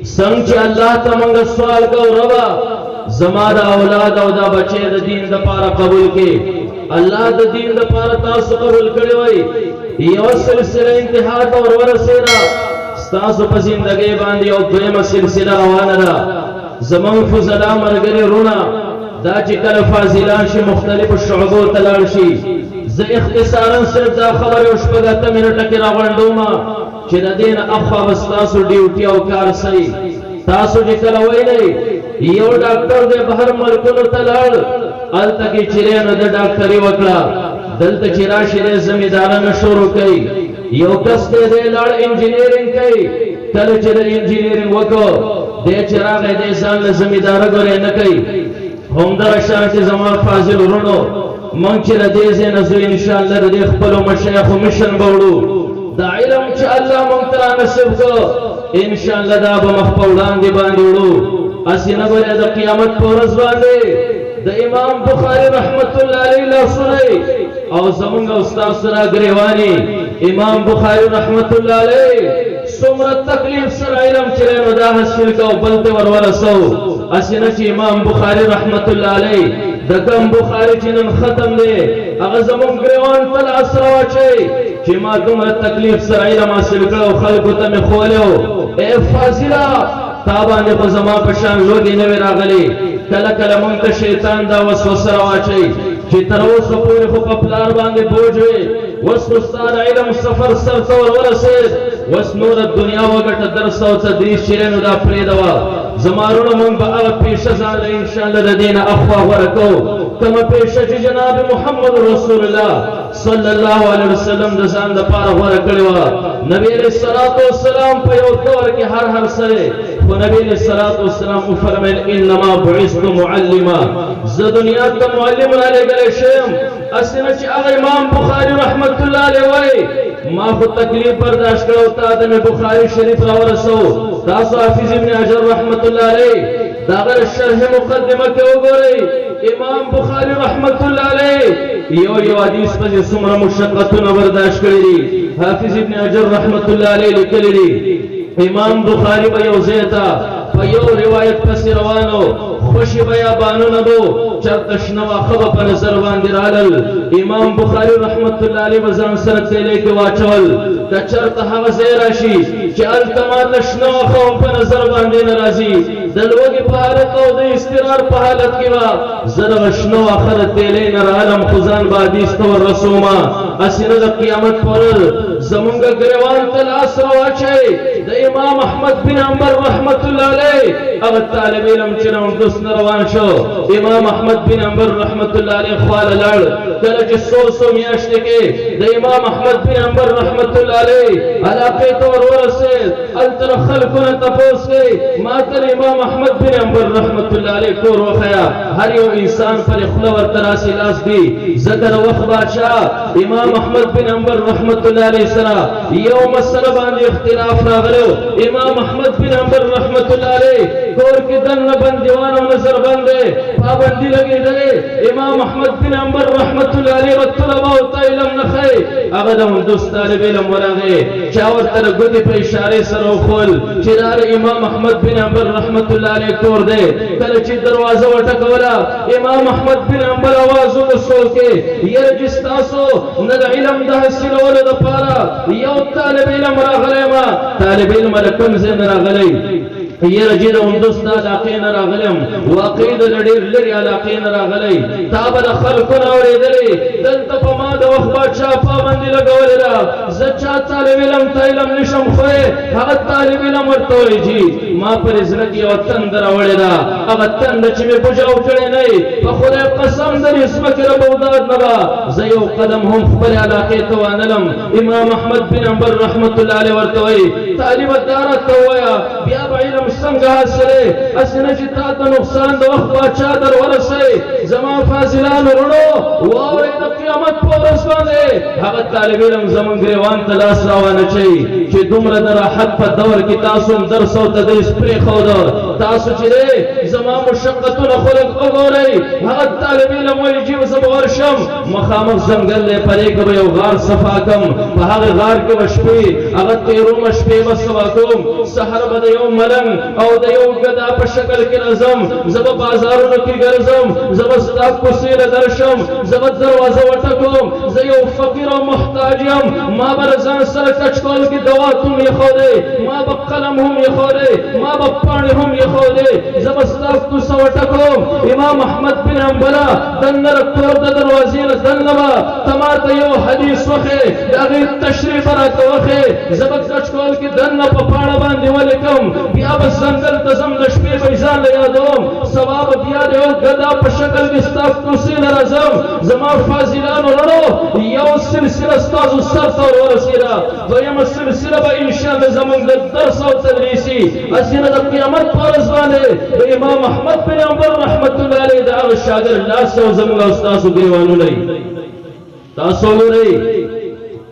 څنګه چې الله ته موږ سوال کوو ربا زما د اولاد او د بچي د دین د پاره قبول کړي الله د دین د پاره تاسو قبول کړی وای یو سلسله انتها ته ورسېدا تاسو په زندګۍ باندې یو دویمه سلسله روانه ده زمون فضلا مرګري رونا دا چې کله فاضلان شي مختلفو شعبو ته لاړ شي زه اختصارا صرف دا خبره او شپږ منټه کې راغونډوم چې د دین اخوا وستاسو ډیوټي او کار صحیح تاسو چې کله وایي یو ډاکټر د بهر ملکونو ته لاړ الته کې چیرې نه د ډاکټري وکړه دلته چې راشي د زمیدارانه شروع کوي یو کس دې لاړ انجینیرینګ کوي کله چې د انجینیرینګ وکړو د چراغ دې ځان له زمیدار غره نه کوي هم دا شانتي زموږ فاضل ورونو مونږ چې د دې زنه زو ان شاء الله د خپل مشایخ مشن بوړو دا علم چې الله مونږ ته نصیب کو ان شاء الله دا به مخپوړان دی باندې وړو اسینه به د قیامت پر ورځ باندې د امام بخاری رحمت الله علیه لاسره او زمونږ استاد سره غریوانی امام بخاری رحمت الله علیه څومره تکلیف سره علم چې نو دا حاصل کو بل ته ورسو اسینه چې امام بخاری رحمت الله علیه د کوم بخاری چې نن ختم دی هغه زمونږ غریوان تل اسره واچي چې ما دومره تکلیف سره علم حاصل کړو خلکو ته مې خولیو اے فاضله تابانه په زما په شان لوګي نه راغلي کله کله مونږ ته شیطان دا وسوسه راوچي چې تر اوسه پورې خو په پلار باندې بوج وي وس استاد علم سفر سر تور ورسید وس نور دنیا وګټه درس او تدریس شرینو دا پرې دوا زمارونو مونږ به هغه پیشه ځان ان شاء الله د دین اخوا ورکو کما پیشه چې جناب محمد رسول الله صلی الله علیه وسلم د ځان د پاره ورکړی و نبی علیہ الصلوۃ والسلام په یو دور کې هر سره خو نبی علیہ الصلوۃ والسلام فرمایل انما بعثت معلما زه دنیا ته معلم را لګل شم اسنه چې هغه امام بخاری رحمت الله علیه وای ما خو تکلیف برداشت کړو تا د بخاری شریف را ورسو تاسو حافظ ابن حجر رحمت الله علیه داغه شرح مقدمه کې وګورئ امام بخاری رحمت الله علیه یو حدیث په څومره مشقتونه برداشت کړی دي حافظ ابن حجر رحمت الله علیه لیکلی دي امام بخاری به یو زیتا په یو روایت پس روانو خوشی بیابانو نبو چرته شنو خبر په نظر باندې رالل امام بخاری رحمت الله علیه وزن سره تلې کې واچول د چرته هغه ځای راشي چې التمات شنو خبر په نظر باندې ناراضي د لوګي په حالت او د استقرار په حالت کې وا زره شنو اخر تلې نه عالم خزان باندې استور رسوما اسره د قیامت پر زمونږ غریوان تل اسره واچي د امام احمد بن حنبل رحمت الله علیه او طالب علم چې نو دوست روان شو امام احمد بن حنبل رحمت الله علیه خپل لړ کله چې 100 میاشتې کې د امام احمد بن حنبل رحمت الله علیه علاقه تور ورسید التر خلقونه تفوس کې ما تر امام احمد بن حنبل رحمت الله علیه کور وخیا هر یو انسان پر خلور تراسی لاس دی ذکر وخت بادشاہ امام احمد بن حنبل رحمت الله علیه سره یو مسله باندې اختلاف راغلو امام احمد بن حنبل رحمت الله علیه کور کې دنه بندیوان او نظر باندې پابندی لګیدلې امام احمد بن حنبل رحمت الله علیه طلبه او علم نخي هغه د دوست طالب علم ورغه چا ورته غوډي په اشاره سره خپل چې دار امام احمد بن حنبل رحمت الله علیه کور دی کله چې دروازه وټکولا امام احمد بن حنبل आवाज وکړ کې يرجستاسو نه د علم د حاصلولو لپاره یو طالب علم راغلی ما طالب علم لکم زین راغلی يرجد دوست علاقين راغلم واقيد لډیر لري علاقين راغلي تاب د خلقنا اوریدلې دلته په ما د وخت بادشاہ پابندي لګولې دا زچا طالب علم ته علم نشم خو هغه طالب علم ورته ویږي ما پر عزت یو تندر وړې دا هغه تند چې مې بوجاو کړې نه په خدای قسم درې اسمه کې ربودات نه زه یو قدم هم خپل علاقه ته وانلم امام احمد بن حنبل رحمت الله علیه ورته وی طالب دار ته ویا بیا علم څنګه حاصله اسنه چې تا ته نقصان د وخت باچا در ورسئ زما فاضلانو رڼو واورئ د قیامت په ورځ باندې هغه طالب علم زمونږ ګریوان ته لاس راوانچئ چې دومره د راحت په دور کې تاسو هم درس او تدریس پرېښوده تاسو چې دی زما مشقتونه خلک وګورئ هغه طالب علم وایي چې زه به ورشم مخامخ ځنګل دی پرې که به یو غار صفا کم په هغه غار کې به شپې هغه تېرومه شپې به صفا کوم سحر به د یو ملنګ او د یو ګدا په شکل کې راځم زه به بازارونو کې ګرځم زه به ستا کوڅې له درشم زه به دروازه وټکوم زه یو فقیر او محتاج یم ما به له ځان سره کچکول کې دوات هم ایښودی ما به قلم هم ایښودی ما به پاڼې هم ایښودی زه به ستا کوڅه وټکوم امام احمد بن حنبله دننه د کور د دروازې نه دننه به ته ماته یو حدیث وښې د هغې تشریح به راته وښې زه به کچکول کې دننه په پاڼه باندې ولیکم بیا به ځنګل ته ځم د شپې به یې ځان له یادوم سبا به بیا د یو ګدا په شکل کې ستا کوڅې له راځم زما فاضلانو رڼو یو سلسله ستاسو سر ته ورسېده دویمه سلسله به انشاءالله زموږ د درس او تدریسي هسې نه د قیامت په ورځ باندې د امام احمد بن حنبل رحمت الله علیه د هغه شاګرد لاس او زموږ او ستاسو ګریوانونه تاسو وګورئ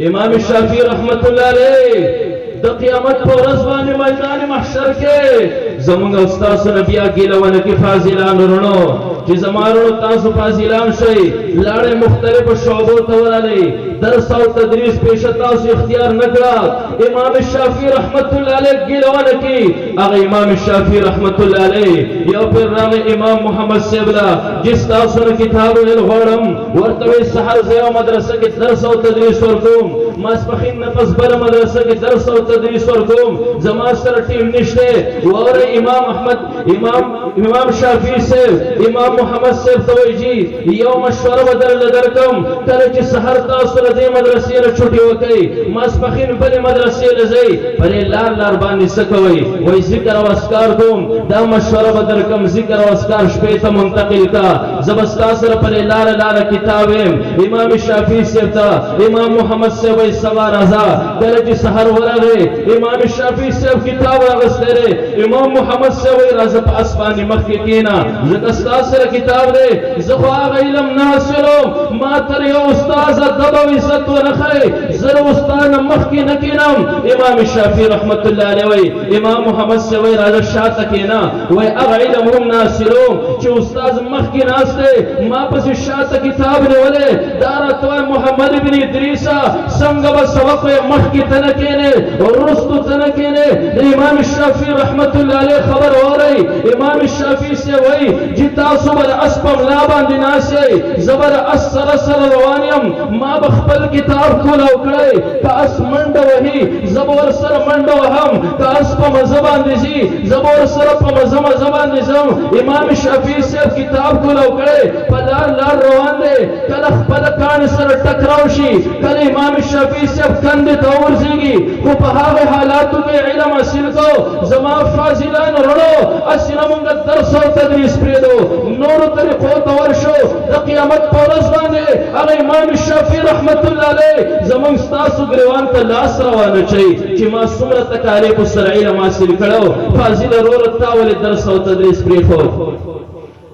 امام شافعي رحمت الله علیه د قیامت په ورځ باندې میدان محشر کې زموږ او ستاسو نه بیا ګیله ونه کړي فاضلانو رڼو چې زما رڼو تاسو فاضلان شئ لاړې مختلفو شعبو ته ورغلئ درس او تدریس پیشه تاسو اختیار نه کړه امام شافعي رحمت الله علیه ګیله ونه کړي هغه امام شافعي رحمت الله علیه یو پیر راغی امام محمد صاحب له چې ستاسو نه کتاب ویل غواړم ورته وایي سحر زه یو مدرسه کې درس او تدریس ورکوم ماسپښین نه پس بله مدرسه کې درس او تدریس ورکوم زما سره ټیم نشته واورئ امام شافعي صاحب امام محمد صاحب ته وایي جي یو مشوره به درله درکم کله چې سحر تاسو له دې مدرسې نه چوټې وکئ ماسپښین بلې مدرسې له ځئ پرې لار لار باندې څه کوئ وایي ذکر او اذکار کوم دا مشوره به درکم ذکر او اذکار شپې ته منتقل کا زه به ستا سره پرې لاره لاره کتاب یم امام شافعي صاحب ته امام محمد صاحب وایي سبا راځه کله چې سحر ورغی امام شافعي صاحب کتاب راغستی دی امام محمد صاحب وایي راځه په اس باندې مخکې کښېنه ځکه ستا سره کتاب دی زه خو هغه علم نه حاصلوم ما تر یو استاذه دب او عزت ونه ښی زه له استاد نه مخکې نه کښېنم امام شافعي رحمت الله علیه وایي امام محمد صاحب وایي راځه شاته کښېنه وایي هغه علم هم نه حاصلوم چې استاد مخکې ناست دی ما پسې شاته کتاب نیولی دا راته وایي محمد بن ادریسه څنګه به سبق وایي مخکې ته نه کښېنې وروستو ته نه کښېنې د امام شافعي رحمت الله علیه خبر اورئ امام شافعي صاحب وایي چې تاسو به د اس په ملا باندې ناست یئ زه به د اس سره سره روان یم ما به خپل کتاب کولاو کړی که اس منډه وهي زه به ورسره منډه وهم که اس په مزه باندې ځي زه به ورسره په مزه باندې ځم امام شافعي صاحب کتاب کولاو کړی په لار لار روان دی کله خپله کاڼې سره ټکراو شي کله امام شافعي صاحب کندې ته ورځېږي خو په هغه حالاتو کې علم حاصل کو زما فاضلانو رڼو هسې نه مونږ درس او تدریس پرېږدو نورو طریقو ته ورشو د قیامت په ورځ باندې هغه امام شافعي رحمت الله علیه زموږ ستاسو ګریوان ته لاس راوانچئ چې ما څومره تکالیفو سره علم حاصل کړو فاضله وروره تا ولې درس او تدریس پرېښود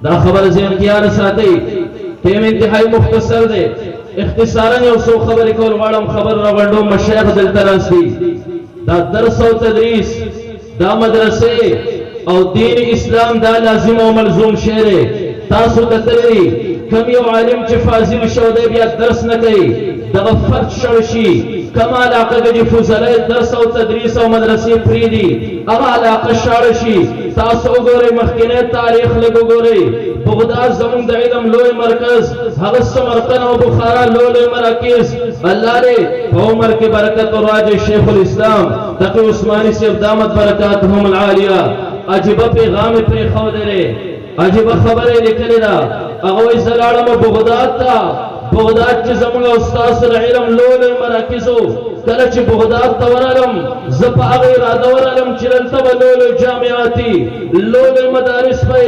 دا خبره ذهن کې یاد ساتئ ټیم انتهایی مختصر دی اختصارا یو څو خبرې کول غواړم خبر راغونډوم مشایخ دلته راست دي دا درس او تدریس دا مدرسې او دین اسلام دا لازم او ملزوم شی دی تاسو کتلی کم یو عالم چې فاضل شو دی بیا درس نه کوي دغه فرد شړ شي کم علاقه کې فضله درس او تدریس او مدرسې پرېږدي هغه علاقه شاړه شي تاسو وګورئ مخکینی تاریخ لږ وګورئ بغداد زموږ د علم لوی مرکز هغه سمرقند او بخارا لوی مراکز الله دې په عمر کې برکت او راج شیخ الاسلام تقی عثماني صاحب دامت برکاتهم العالیه عجیبه پیغام پرېښودلی عجیبه خبره لیکلې ده هغه وایي زه لاړم بغداد ته بغداد چې زموږ او ستاسو د علم لوی مراکزو کله چې بغداد ته ورغلم زه په هغه اراده ورغلم چې دلته به لوی جامعات دي لوی مدارس به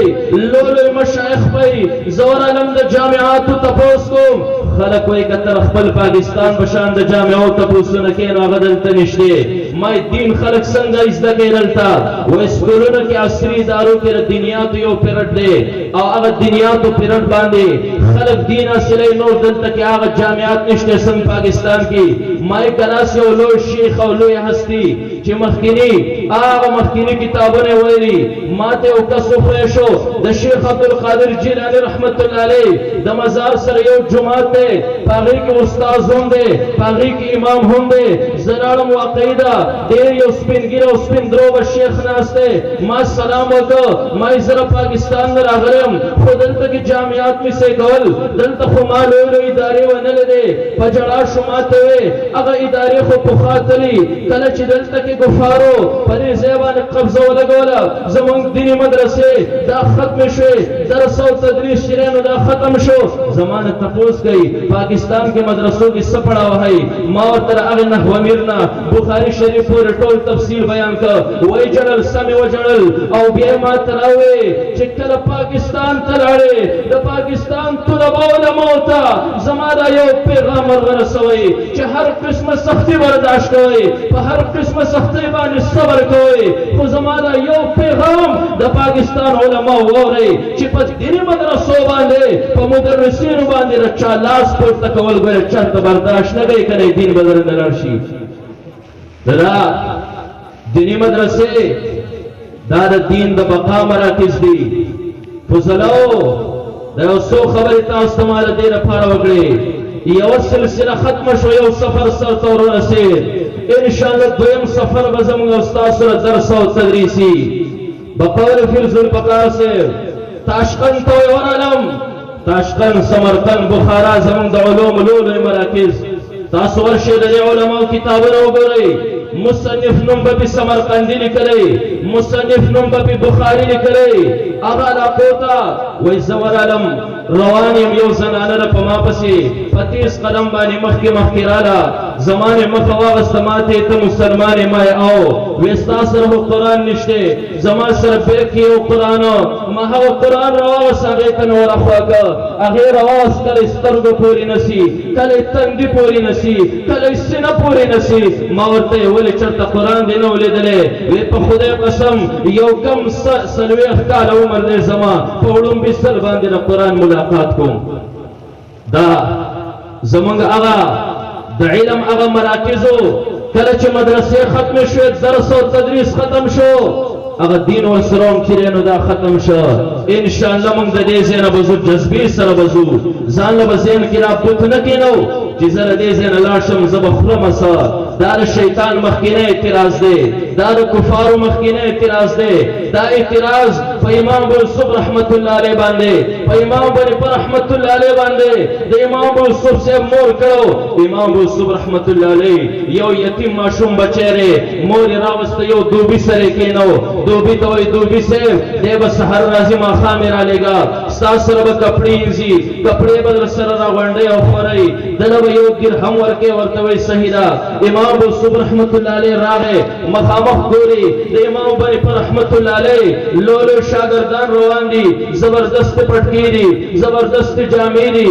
لوی مشایخ به زه ورغلم د جامعاتو تپوس کوم خلک وایي که تر خپل پاکستان په شان د جامعو تپوسونه کوي نو هغه دلته نشته ما دین خلق څنګه ازده کې دلته و اسکولونو کې عصري ادارو کې دنیاتو یو پیرډ دی او هغه دنیاتو پیرډ باندې خلق دین اصلي نور دلته کې هغه جامعات نشته څنګه پاکستان کې ما کلاس یو لوی شیخ او لوی هستی چې مخکینی کتابونه ویلي ماته او کسو شو د شیخ عبدالقادر جیلانی رحمت الله علیه د مزار سره یو جمعه ته پاغي کې استاد هم دی پاغي کې امام هم دی زراړم واقعیدا ډېر یو سپینګیر او سپیندرو شیخ ناشته ما سلام وکړ ما زره پاکستان راغلم خو دلته کې جامعات می سه کول دلته خو ما لوی ادارې ونه لدې پجړا شماته وي هغه ادارې خو په خاطري کله چې دلته کې ګفارو پرې زیبان قبضه ولګوله زمونږ دینی مدرسې دا ختم شوه درس او تدریس شرینو دا ختم شو زمانه تپوس گئی پاکستان کې مدرسو کې سپړا وهي ما تر هغه نحو امیرنا بخاری شریف پورې ټول تفسیر بیان کړ وای جړل سمې وجړل او بیا ما تراوي چې کله پاکستان تلاړې د پاکستان طلباء علماء زمانه یو پیغام ورسوي چې هر قسمه سختي برداشت کوي په هر قسمه سختي باندې صبر کوي خو زمانه یو پیغام د پاکستان علماء ووري چې په دیني مدرسو باندې په مدرسینو باندې رچا لاس پورته کول غواړي چرته برداشت نه کوي کنه دین بدل نه لرشي دا دینی مدرسې دا د دین د بقا مراکز دي فزلو دا یو څو خبرې تاسو ته مال دې لپاره وکړي یو سلسله ختم شو یو سفر سره ورسید ان شاء الله دویم سفر به زموږ استاد سره درس او تدریسي بقول فیض البقار سے تاشقند تو ورالم تاشقند سمرقند بخارا زمون د علوم لولو مراکز تاسو ورشه د علماء کتابونه وګورئ مصنف نوم به سمرقندی لیکلی مصنف نوم به بخاری لیکلی هغه علاقوتا وای زور علم روانیم یو زنانه په ما پسې فتیس قلم باندې مخکې رااله زمانه مخواغست ماته ته مسلمان ما او وستا سره قرآن نشته زما سره به کې او قرآن ما هو قرآن راوس هغه ته نور اخواګه هغه راوس کله سترګو پوری نسی کله تندې پوری نسی کله سینه پوری نسی ما ورته ولې چرته قرآن دی نو لیدلې وی په خدای قسم یو کم سلوي کال عمر دې زما په وړم به سر باندې قرآن ملاقات کوم دا زمونږ هغه د علم هغه مراکزو کله چې مدرسې ختم شو درس او تدریس ختم شو هغه دین او سروم کړي دا ختم شو ان شاء الله موږ د دې زنه بزو جذبي سره بزو ځان له زین کې را پوت نه کینو چې زره دې زنه لاشم زبخره مسا دا شیطان مخکینه اعتراض دی دا کفار مخکینه اعتراض دی دا اعتراض په امام ابو یوسف رحمت الله علیه باندې په امام بن پر رحمت الله علیه باندې د امام ابو یوسف سے مور کړو امام ابو یوسف رحمت الله علیه یو یتیم ماشوم بچره مور راوسته یو دوبی سره کینو دوبی ته وای دوبی سے دې بس هر راځي ما خامر علیګا استاد سره به کپڑے یزي کپڑے بدل سره را غونډي او خوري دغه یو درهم ورکه ورته وای صحیح دا امام ابو یوسف رحمت الله علیه راغه مخامخ ګوري د امام بن پر رحمت الله علیه لولو شاګردان روان دي زبردست پټکی دي زبردست جامې دي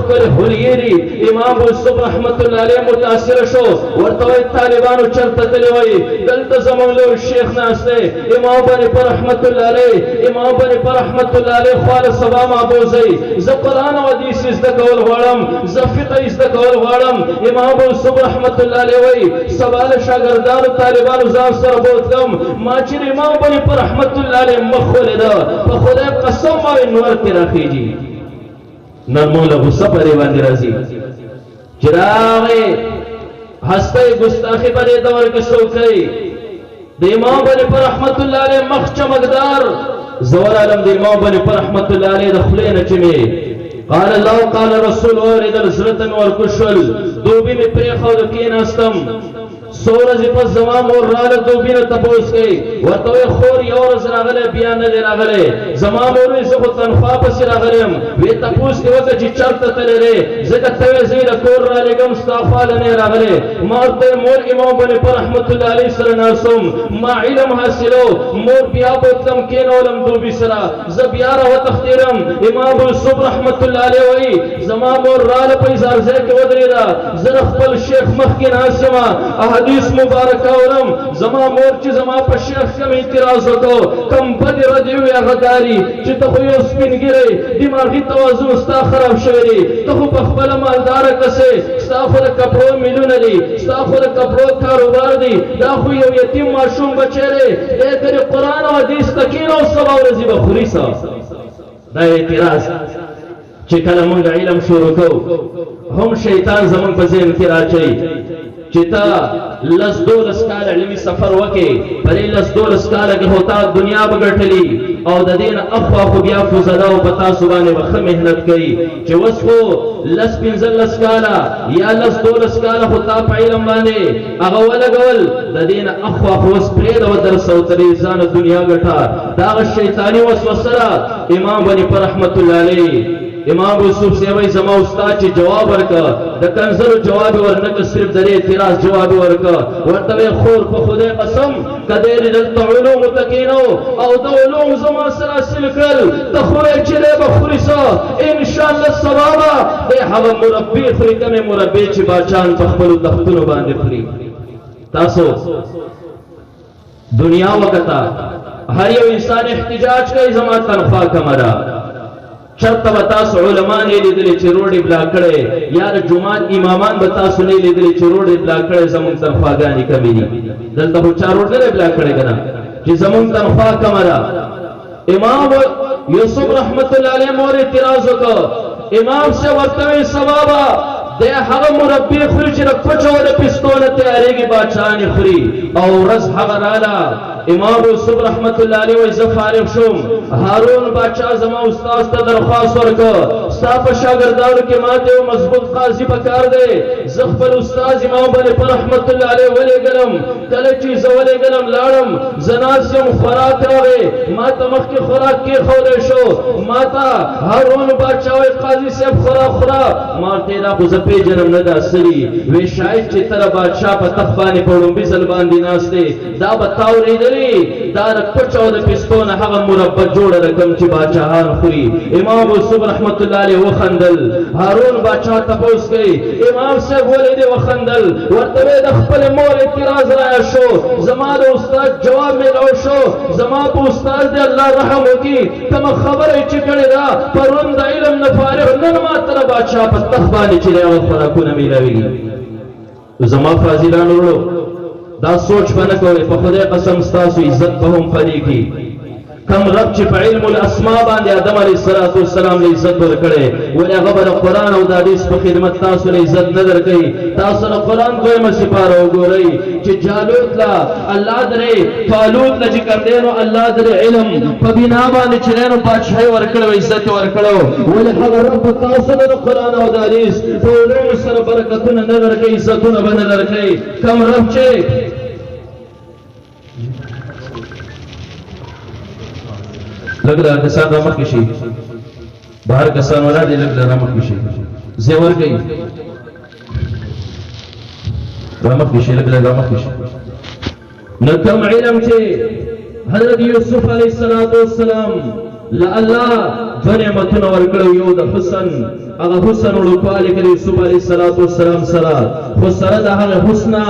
خپل هولې دي امام ابو یوسف رحمت الله علیه متاثر شو ورته وای طالبانو چرته تللی وای دلته زمون له شیخ ناشته امام بن پر رحمت الله علیه امام بن پر رحمت الله علیه خال سبا معبوزي ز قران او حدیث زده کول غواړم ز فقہ زده کول غواړم امام ابو یوسف رحمت الله علیه وای سوال شاګردانو طالبانو ځان سره بوتلم ما چې امام بن پر رحمت الله علیه مخول ده په خدای قسم ما نور کې راخیږي نرمو له غصه پرې باندې راځي چراغ هسته ګستاخی په دې دور کې څوکۍ د امام بن پر رحمت الله علیه مخ چمکدار زور عالم د امام بن پر رحمت الله علیه د خلینه چمه قال الله قال رسول اورید الزرتن ورکشل دوبی می پرې خو د کیناستم سورج په زمام اور راله دوبینه تپوس کوي ورته خور یو ورځ راغله بیا نه راغله زمام اور زه په تنخوا پس راغلم وی تپوس دی وکړه چې چرته تللې زکه ته زیره کور را لګم استغفار نه راغله مورته مور امام بن پر رحمت الله علیه سره ناسم ما علم حاصلو مور بیا بوتلم کینولم دوبی سره ز بیا را وتختیرم امام ابو یوسف رحمت الله علیه وی زمام اور راله په ازار ځای کې ودرېدا زه خپل شیخ مخکې ناسمه حدیث مبارک اورم زما مور چې زما په شیخ کم اعتراض وکړو کم بد ردی وی غداری چې ته خو یو سپینګری دماغي توازن ستا خراب شوی دی ته خو په خپل مالدار کسه ستا خو د کپړو میلیونه دي ستا خو د کپړو کاروبار دی دا خو یو یتیم ماشوم بچی دی دې قرآن او حدیث تکین او سبا ورځي به خوري دا اعتراض چې کله موږ علم شروع کوو هم شیطان زمون په ذهن کې راچي چې تا لس دولس کال علمي سفر وکې پرې لس دولس کال کې هوتا دنیا بغټلی او د دین اخوا خو بیا فزدا او پتا سبانه وخت مهنت کوي چې وسخو لس پنځلس کال یا لس دولس کال هوتا په علم باندې هغه ولګول د دین اخوا خو سپرید او درس او تریزان دنیا غټا دا شیطانی وسوسه امام بني پر رحمت الله علیه امام یوسف سیوی زما استاد چې جواب ورکا د کنزر جواب ورنک صرف د اعتراض جواب ورکا ورته خور په خدای قسم کدی د علوم تکینو او د علوم زما سره سلکل تخوی چې به خورسا ان شاء الله ثوابا د هغه مربي خوري کوم مربي چې باچان په خپل تختونو باندې خوري تاسو دنیا وکتا هر یو انسان احتجاج کوي زما تنخواه کمرا چرته بتاس علماء نه لیدل چې روډي بلا کړي یا د جمعات امامان بتاس نه لیدل چې روډي بلا کړي زمون تنخواګانی کمی دي دلته خو چا روډ نه بلا کړي کنه چې زمون تنخواه کمرا امام یوسف رحمت الله علیه مور اعتراض وکړ امام سے ورته ثوابا د هغه مربي خوري چې پچو د پستونه تیاریږي باچان خوري او رز هغه رااله امام یوسف رحمت الله علیه وای زه فارغ شوم هارون بادشاہ زما استاد ته درخواست ورکړ صاحب شاګردانو کې ماته یو مضبوط قاضي پکار دی زه خپل استاد امام بني پر رحمت الله علیه ولېګلم کله چې زه ولېګلم لاړم زناسم خوراک راوي ماته مخکې خوراک کې خورې شو ماته هارون بادشاہ وای قاضي صاحب خوراک خورا ماته دا خو زه پیژنم نه دا سړي وی شاید چې تر بادشاہ په تخت باندې په لومبي ځل باندې ناشته دا بتاورېدل دا د پچو د پستون هغه مربع جوړ رقم چې باچاهان خوري امام یوسف رحمت الله علیه وخندل هارون باچا تپوس کوي امام صاحب ولې دې وخندل ورته د خپل مور اعتراض را شو زما د استاد جواب ملو شو زما په استاد دې الله رحم وکي کوم خبره چې کړي دا پروند علم نه فارغ نن ما تر باچا په تخت باندې چې له خوراکونه میلاوي زما فاضلانو ورو دا سوچ بنه کوي په خدای قسم ستاسو عزت به هم پدې کې کم رب چې په علم الاسماء باندې آدم علیه السلام له عزت ورکړي ولې هغه د قرآن او د حدیث په خدمت تاسو له عزت نه درکړي تاسو د قرآن دویمه سپاره وګورئ چې جالوت لا الله درې طالوت له چې کړدنو الله درې علم په بنا باندې چې نو بادشاہي ورکړو عزت ورکړو ولې هغه رب تاسو د قرآن او د حدیث په علوم سره برکتونه نه درکړي عزتونه به نه درکړي کم رب چې لگ رہا کسان رامت کشی باہر کسان والا دے لگ رہا رامت کشی زیور گئی رامت کشی لگ رہا رامت کشی نکم علم چھے حضرت یوسف علیہ السلام لاللہ دو نعمتون ورکڑو یو دا حسن اغا حسن اڑکوالی کر یوسف علیہ السلام سرا خو سرد حق حسنا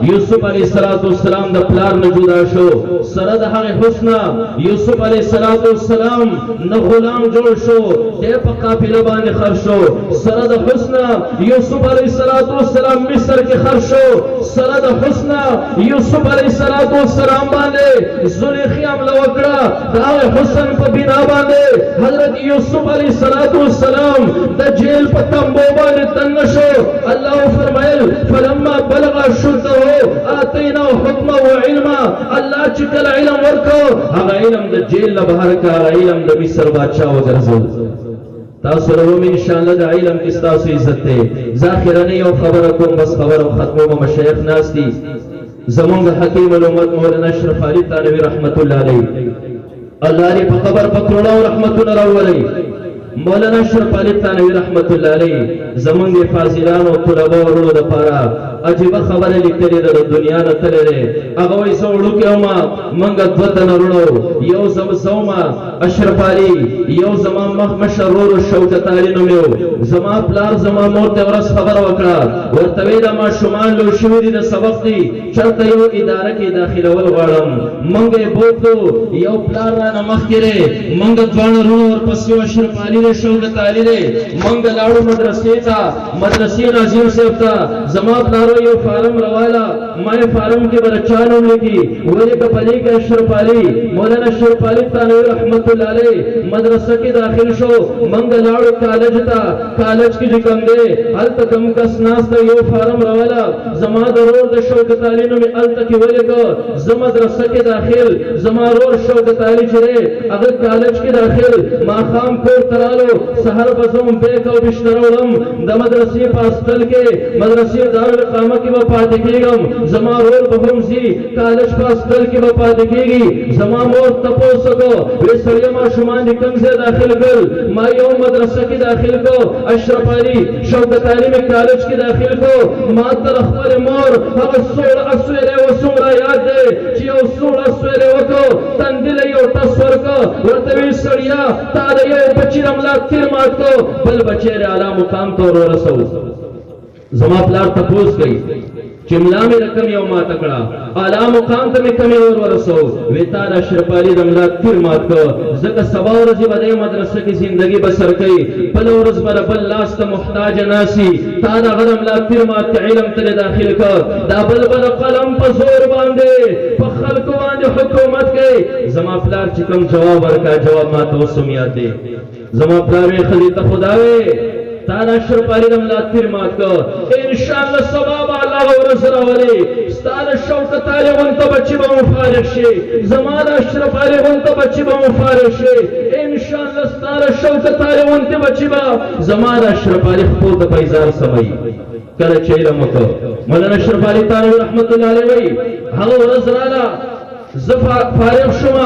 یوسف علیہ السلام دا پلار نجودا شو سرد حق حسنا یوسف علیہ السلام نا غلام جوڑ شو دے پا قافلہ بانے خر شو سرد حسنا یوسف علیہ السلام مصر کے خر شو سرد حسنا یوسف علیہ السلام بانے زلیخی عمل وکڑا دا حسن پا بنا بانے حضرت یوسف علیہ السلام دا جیل پا تنبوبان تنشو اللہ فرمائل فلما بلغ شدہو آتینا حکمہ و علمہ اللہ چکل علم ورکو ہاں علم دا جیل لبہر کا علم دا مصر بادشاہ و گرزو تاثر روم انشاءاللہ دا علم کس تاسو عزت تے ذاکرانی و خبرکم بس خبر و ختم و مشایخ ناستی زمونگ حکیم الامت مولانا اشرف علی تانوی رحمت اللہ علیہ اللہ علی پا خبر پکروڑا و رحمت اللہ علیہ مولانا اشرف علی تانوی رحمت اللہ علیہ زمانگ فاضلان و طلبہ ورنو دا پارا عجیب خبره لیکلې ده د دنیا نه تللی دی هغه وایي زه وړوکی ومه موږ دوه تنه وروڼو یو زه ومه اشرف علي یو زما مشر ورور شوکت علي نوم یې زما پلار زما مور ته ورځ خبره وکړه ورته ویې دا ماشومان لوی شوي دي د سبق دي چېرته یو اداره کې داخلول غواړم موږ یې بوتلو یو پلار رانه مخکې دی موږ دواړه وروڼو ورپسې اشرف علي دی شوکت علي دی موږ لاړو مدرسې ته مدرسې ناظم صاحب ته زما پلار یو فارم راواله ما یې فارم کې به د چا نوم لیکي ولې که په دې کې اشرف علي مولانا اشرف علي تانوي رحمت الله علیه مدرسه کې داخل شو موږ لاړو کالج ته کالج کې چې کوم دی هلته کوم کس ناست یو فارم راواله زما د ورور د شوکت علي نوم یې هلته کې ولیکه زه مدرسه کې داخل زما ورور شوکت علي چې دی هغه کالج کې داخل ماښام کور ته رالو سحر به زه هم بیک او بستره وړم د مدرسې په هاسټل کې مدرسې دارالاقامه کې به پاتې کېږم زما ورور به هم ځي کالج په هاسټل کې به پاتې کېږي زما مور تپوس وکړو ویې سړیه ماشومان دې کوم ځای داخل کړل ما یو مدرسه کې داخل کو اشرف علي شوکت علي مې کالج کې داخل کو ما تر خپلې مور هغه سوړ اسویلی و څومره یاد دی چې یو سوړ اسویلی وکړو تندي له یو ټس ورکړه ورته ویې سړیه تا د یو بچي د ملا تیر مات کړو بل بچی یې اعلی مقام ته ور ورسوو زما پلار تپوس کوي چې ملا مې رقم یو ماته کړه اعلی مقام ته مې کمې ور ورسوو وی تا د اشرف علي د ملا تیر مات کړه ځکه سبا ورځې به دې مدرسه کې زندګي بسر کوي بله ورځ به بل لاس ته محتاج ناسي تا د هغه د ملا تیر مات ته علم ته داخل کړه دا بل قلم په زور باندې په خلکو باندې حکومت کوي زما پلار چې کوم جواب ورکړه جواب ما ته اوس هم یاد دی زما پلار وی ښځې ته خدا وی تا د اشرف علي د ملا تیر مات کړه انشاءالله سبا به الله ورځ راولي ستا د شوکت علي غونته بچي به مو فارغ شي زما د اشرف علي غونته بچي به مو فارغ شي انشاءالله ستا د شوکت علي غونتې بچي به زما د اشرف علي خپل د پیزار سموي کله چې علم وکړه مولانا اشرف علي تانوي رحمت الله علیه وایي هغه ورځ راله زه فارغ شوم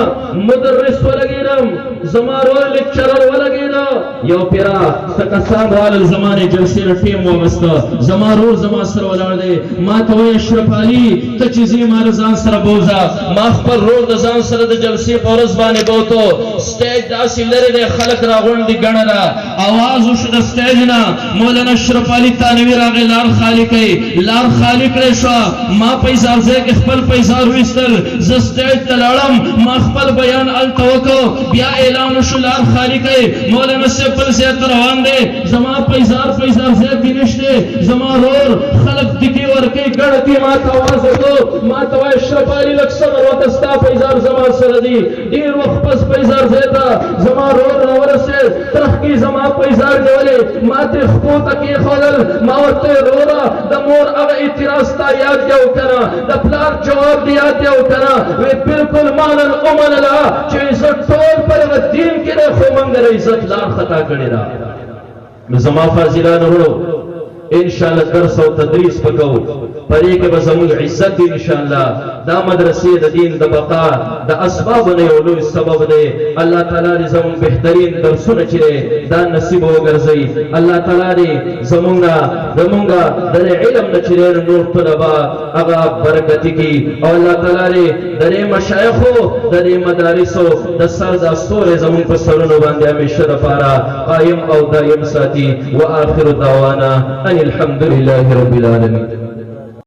مدرس ولګېدم زما ورور لیکچرر ولګېده یو پیرا څه کسان رالل زما د جلسې نه ټیم واغسته زما ورور زما سره ولاړ دی ما ته وایي اشرف علي ته چې ځې ما له ځان سره بوځه ما خپل ورور د ځان سره د جلسې په ورځ باندې بوتو سټیج داسې لرې دی خلک راغونډي ګڼه ده اواز وشو د سټیج نه مولانا اشرف علي تانوي راغی لار خالي کوي لار خالي کړی شوه ما پیزار ځای کې خپل پیزار ویستل زه سټیج ته لاړم ما خپل بیان هلته وکړو بیا اعلان وشو لار خالي کوي مولانا صاحب بل ځای ته روان دی زما پیزار ځای کې نشته زما ورور خلک ټکې ورکوي ګڼه دي ما ته اواز وکړو ما ته وایي اشرف علي لږ صبر وکړه ستا پیزار زما سره دي ډېر وخت پس پیزار ځای ته زما ورور راورسېد ترخکې زما پیزار نیولې ما ترې خپو ته کېښودل ما ورته وروره د مور هغه اعتراض ستا یاد دی او که نه د پلار جواب دی یاد دی او که نه وی بالکل مانن ومنله چې عزت ټول پر هغه دین کې دی خو موږ د عزت لار خطا کړې ده نو زما فاضلانو وروڼو انشاءالله درس او تدریس پکو پرې کې به زموږ عزت دی انشاءالله دا مدرسې د دین د بقا د اسبابو نه یو لوی سبب دی الله تعالی دې زموږ بهترین درسونه چې دی دا نصیب وګرځوي الله تعالی دې زموږ د علم نه چې دی نور طلبا هغه برکتي کړي او الله تعالی دې د دې مشایخو د دې مدارسو د سر د ستوري زموږ په سرونو باندې همیشه دپاره قایم او دایم ساتي واخر دعوانا ان الحمد لله رب العالمين